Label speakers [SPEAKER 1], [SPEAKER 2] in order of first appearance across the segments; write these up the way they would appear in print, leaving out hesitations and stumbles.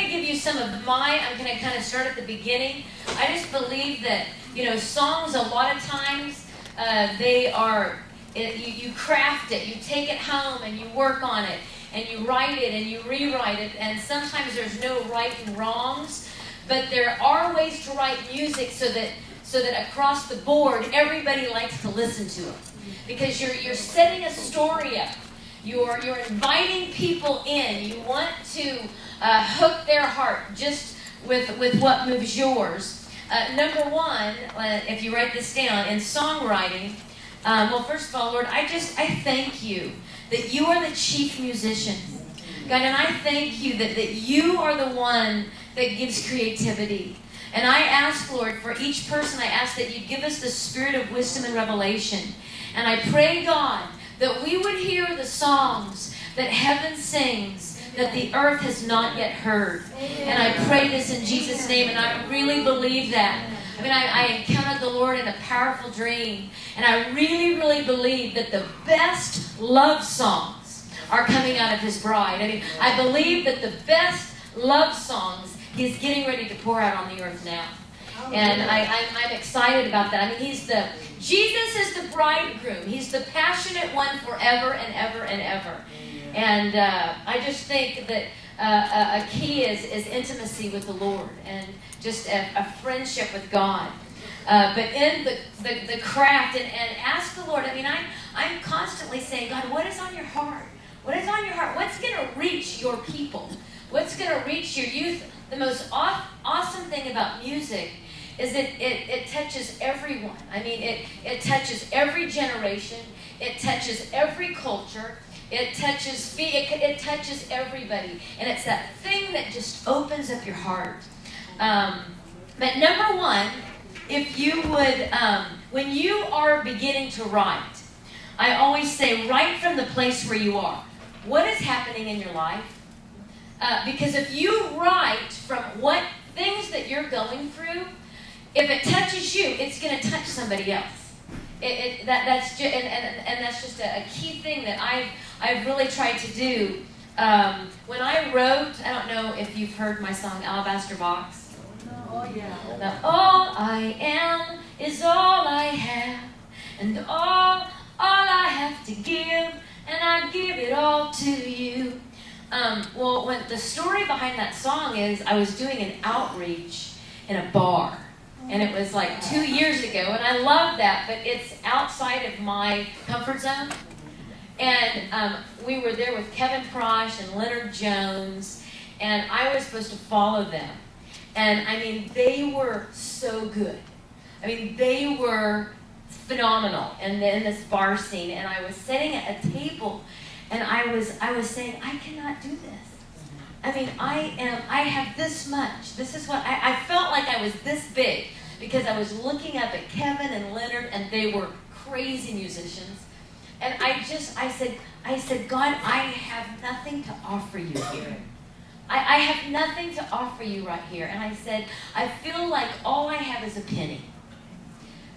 [SPEAKER 1] to give you some of I'm going to kind of start at the beginning. I just believe that, songs a lot of times, you craft it, you take it home and you work on it, and you write it and you rewrite it, and sometimes there's no right and wrongs, but there are ways to write music so that across the board, everybody likes to listen to it. Because you're setting a story up. You're inviting people in. You want to hook their heart just with what moves yours. Number one, if you write this down, in songwriting, well, first of all, Lord, I thank you that you are the chief musician. God, and I thank you that you are the one that gives creativity. And I ask, Lord, for each person, I ask that you give us the spirit of wisdom and revelation. And I pray, God, that we would hear the songs that heaven sings that the earth has not yet heard. And I pray this in Jesus' name, and I really believe that. I mean, I encountered the Lord in a powerful dream, and I really, really believe that the best love songs are coming out of his bride. I mean, I believe that the best love songs he's getting ready to pour out on the earth now. And I'm excited about that. I mean, Jesus is the bridegroom. He's the passionate one forever and ever and ever. And I just think that a key is intimacy with the Lord and just a friendship with God. But in the craft, and ask the Lord. I mean, I'm constantly saying, God, what is on your heart? What is on your heart? What's going to reach your people? What's going to reach your youth? The most awesome thing about music is it touches everyone. I mean, it touches every generation. It touches every culture. It touches everybody. And it's that thing that just opens up your heart. But number one, if you would, when you are beginning to write, I always say, write from the place where you are. What is happening in your life? Because if you write from what things that you're going through, if it touches you, it's going to touch somebody else. That's just a key thing that I've really tried to do. When I wrote, I don't know if you've heard my song Alabaster Box.
[SPEAKER 2] Oh yeah.
[SPEAKER 1] All I am is all I have, and all I have to give, and I give it all to you. Well, when the story behind that song is, I was doing an outreach in a bar, and it was like 2 years ago, and I love that, but it's outside of my comfort zone. And we were there with Kevin Prosh and Leonard Jones, and I was supposed to follow them. And I mean, they were so good. I mean, they were phenomenal in this bar scene. And I was sitting at a table, and I was saying, I cannot do this. I mean, I have this much. This is what I felt like I was this big because I was looking up at Kevin and Leonard, and they were crazy musicians. And I said, God, I have nothing to offer you here. I have nothing to offer you right here. And I said, I feel like all I have is a penny.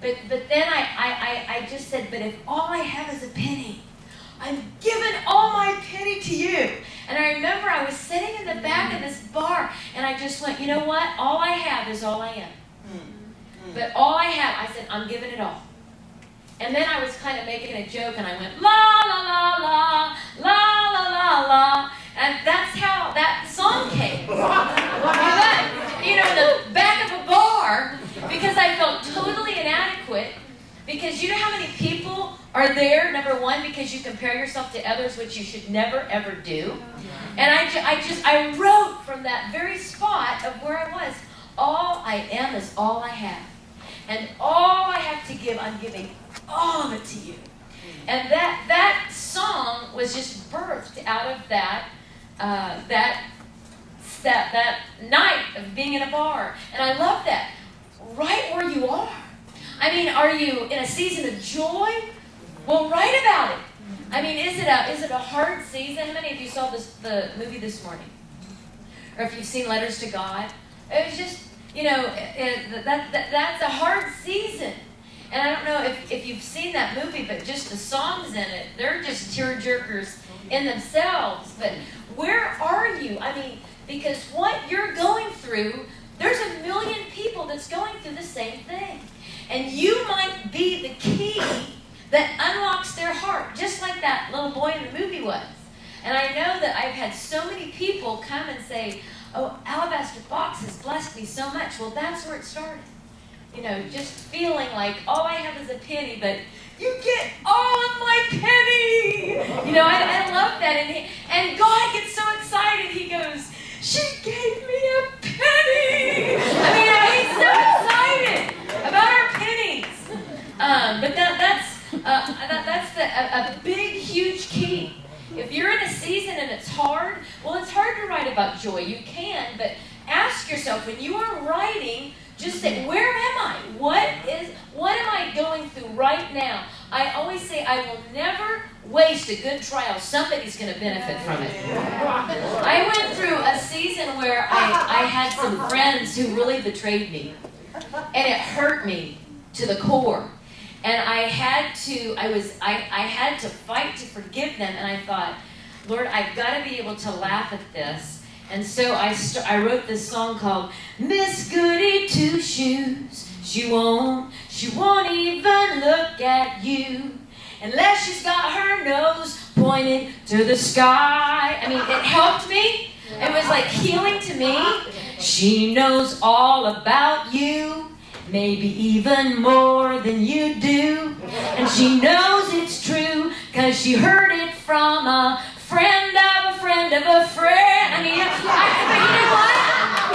[SPEAKER 1] But then I just said, but if all I have is a penny, I'm giving all my penny to you. And I remember I was sitting in the back of this bar, and I just went, you know what? All I have is all I am. But all I have, I said, I'm giving it all. And then I was kind of making a joke, and I went, la, la, la, la, la, la, la, la. And that's how that song came. You know, in the back of a bar, because I felt totally inadequate. Because you know how many people are there, number one, because you compare yourself to others, which you should never, ever do. And I wrote from that very spot of where I was, all I am is all I have. And all I have to give, I'm giving all of it to you. And that song was just birthed out of that night of being in a bar. And I love that. Write where you are. I mean, are you in a season of joy? Well, write about it. I mean, is it a hard season? How many of you saw the movie this morning? Or if you've seen Letters to God? It was just, you know, that's a hard season. And I don't know if you've seen that movie, but just the songs in it, they're just tear-jerkers in themselves. But where are you? I mean, Because what you're going through, there's a million people that's going through the same thing. And you might be the key that unlocks their heart, just like that little boy in the movie was. And I know that I've had so many people come and say, oh, Alabaster Box has blessed me so much. Well, that's where it started. You know, just feeling like all I have is a penny, but you get all of my penny. You know, I love that. And God gets so excited. He goes, she gave me a penny. I mean, he's so excited about our pennies. But that's a big, huge key. If you're in a season and it's hard, well, it's hard to write about joy. You can, but ask yourself, when you are writing, just say, where am I? What am I going through right now? I always say, I will never waste a good trial. Somebody's going to benefit from it. I went through a season where I had some friends who really betrayed me. And it hurt me to the core. And I had to fight to forgive them. And I thought, Lord, I've got to be able to laugh at this. And so I wrote this song called Miss Goody Two Shoes. She won't even look at you unless she's got her nose pointed to the sky. I mean, it helped me. It was like healing to me. She knows all about you, maybe even more than you do. And she knows it's true, 'cause she heard it from a friend of a friend of a friend. I mean, but you know what?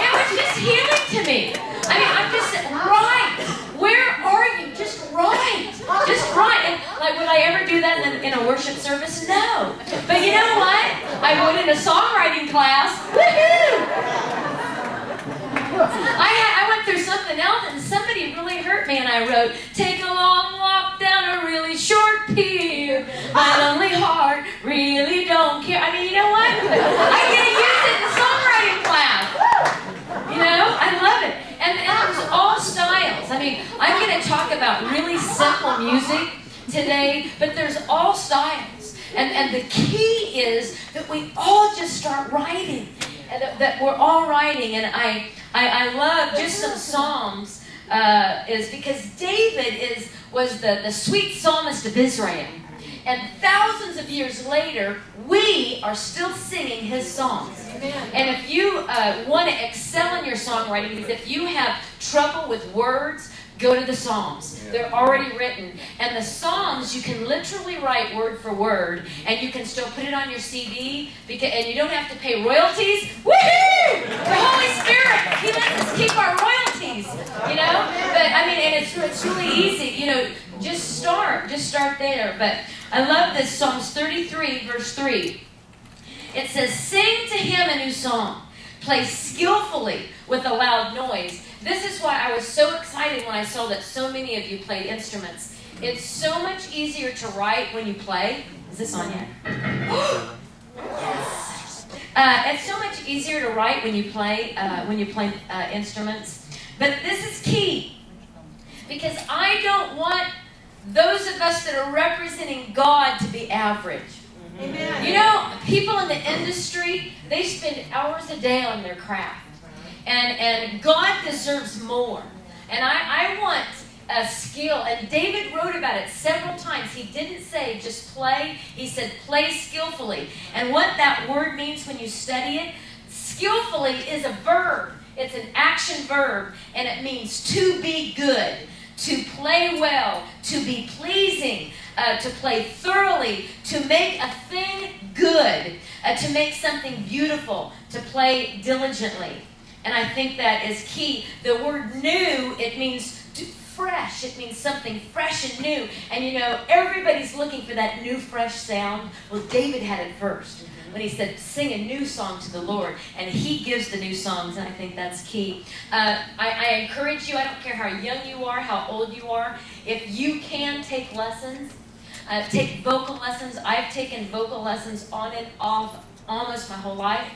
[SPEAKER 1] It was just healing to me. I mean, I'm just, right. Where are you? Just write. Just write. And like, would I ever do that in a worship service? No. But you know what? I would in a songwriting class. Woohoo! I went through something else, and somebody really hurt me, and I wrote, take a long walk down a really short pier. My lonely heart really don't care. I mean, you know what? I get to use it in songwriting class. You know, I love it. And there's all styles. I mean, I'm going to talk about really simple music today, but there's all styles. And the key is that we all just start writing. And that we're all writing. And I love just some Psalms is because David was the sweet psalmist of Israel. And thousands of years later, we are still singing his songs. Amen. And if you want to excel in your songwriting, because if you have trouble with words, go to the Psalms. Yeah. They're already written. And the Psalms, you can literally write word for word, and you can still put it on your CD, and you don't have to pay royalties. Woohoo! The Holy Spirit, he lets us keep our royalties, you know? But, I mean, and it's really easy, you know, just start there. But I love this, Psalms 33, verse 3. It says, sing to him a new song. Play skillfully with a loud noise. This is why I was so excited when I saw that so many of you played instruments. It's so much easier to write when you play. Is this on yet? Yes. It's so much easier to write when you play instruments. But this is key, because I don't want those of us that are representing God to be average. Amen. You know, people in the industry, they spend hours a day on their craft. And God deserves more. And I want a skill. And David wrote about it several times. He didn't say just play. He said play skillfully. And what that word means when you study it, skillfully is a verb. It's an action verb. And it means to be good, to play well, to be pleasing, to play thoroughly, to make a thing good, to make something beautiful, to play diligently. And I think that is key. The word new, it means fresh. It means something fresh and new. And you know, everybody's looking for that new, fresh sound. Well, David had it first when he said, sing a new song to the Lord. And he gives the new songs, and I think that's key. I encourage you, I don't care how young you are, how old you are, if you can take lessons, take vocal lessons. I've taken vocal lessons on and off almost my whole life.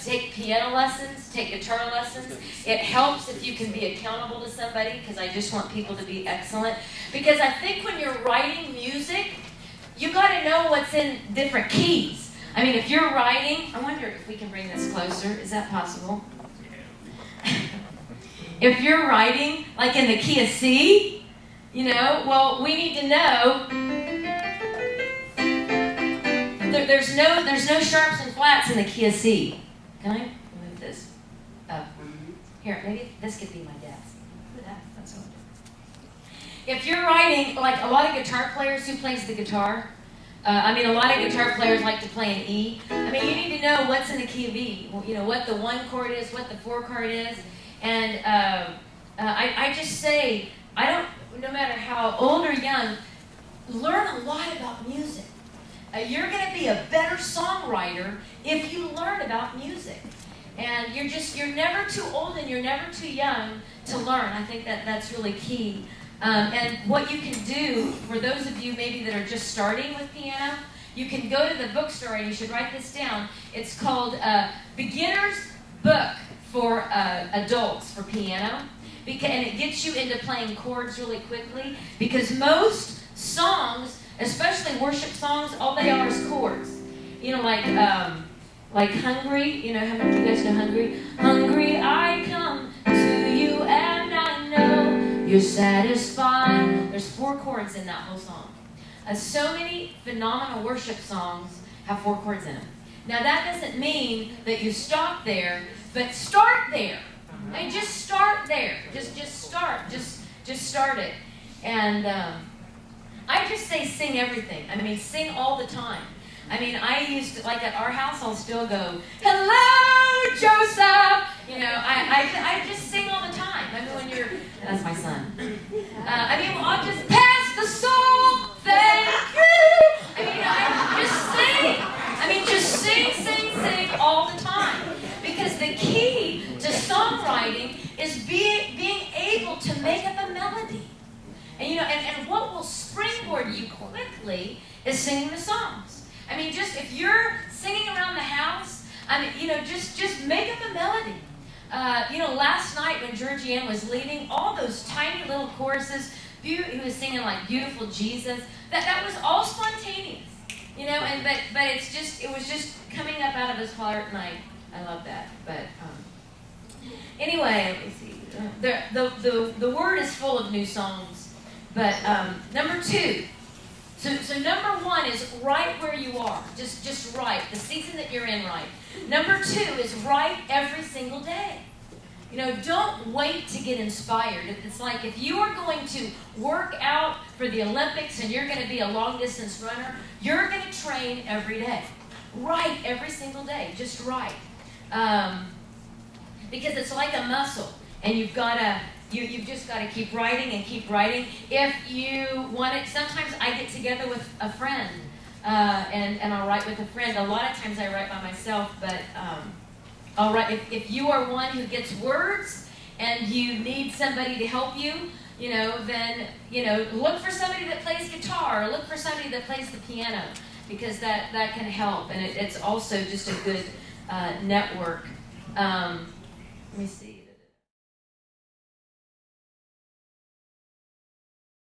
[SPEAKER 1] Take piano lessons, take guitar lessons. It helps if you can be accountable to somebody, because I just want people to be excellent. Because I think when you're writing music, you got to know what's in different keys. I mean, if you're writing, I wonder if we can bring this closer. Is that possible? If you're writing, like in the key of C, well, we need to know there's no sharps and flats in the key of C. Can I move this up? Here, maybe this could be my desk. That's what I'm doing. If you're writing, like a lot of guitar players, who plays the guitar? A lot of guitar players like to play an E. You need to know what's in the key of E. What the 1 chord is, what the 4 chord is. And I just say, no matter how old or young, learn a lot about music. You're going to be a better songwriter if you learn about music. And you're never too old and you're never too young to learn. I think that's really key. And what you can do, for those of you maybe that are just starting with piano, you can go to the bookstore, and you should write this down. It's called Beginner's Book for Adults for Piano. And it gets you into playing chords really quickly, because most songs, especially worship songs, all they are is chords. Like Hungry. How many of you guys know Hungry? Hungry I come to you and I know you're satisfied. There's 4 chords in that whole song. So many phenomenal worship songs have 4 chords in them. Now that doesn't mean that you stop there, but start there. And just start there. Just start. Just start it. And I just say sing everything. Sing all the time. I used to, like at our house, I'll still go, hello, Joseph. I just sing all the time. That's my son. I'll just pass the song, thank you. I just sing all the time. Because the key to songwriting is being able to make up a melody. And what will springboard you quickly is singing the songs. Just if you're singing around the house, just make up a melody. Last night when Georgianne was leading, all those tiny little choruses, he was singing like Beautiful Jesus, that was all spontaneous. But it was just coming up out of his heart, and I love that. But anyway, let me see. The word is full of new songs. But number 2. So number 1 is write where you are. Just write. The season that you're in, write. Number 2 is write every single day. Don't wait to get inspired. It's like if you are going to work out for the Olympics and you're going to be a long-distance runner, you're going to train every day. Write every single day. Just write. Because it's like a muscle, and you've just got to keep writing and keep writing. If you want it, sometimes I get together with a friend, and I'll write with a friend. A lot of times I write by myself, but I'll write. If you are one who gets words and you need somebody to help you, then look for somebody that plays guitar, or look for somebody that plays the piano, because that can help, and it's also just a good network. Let me see.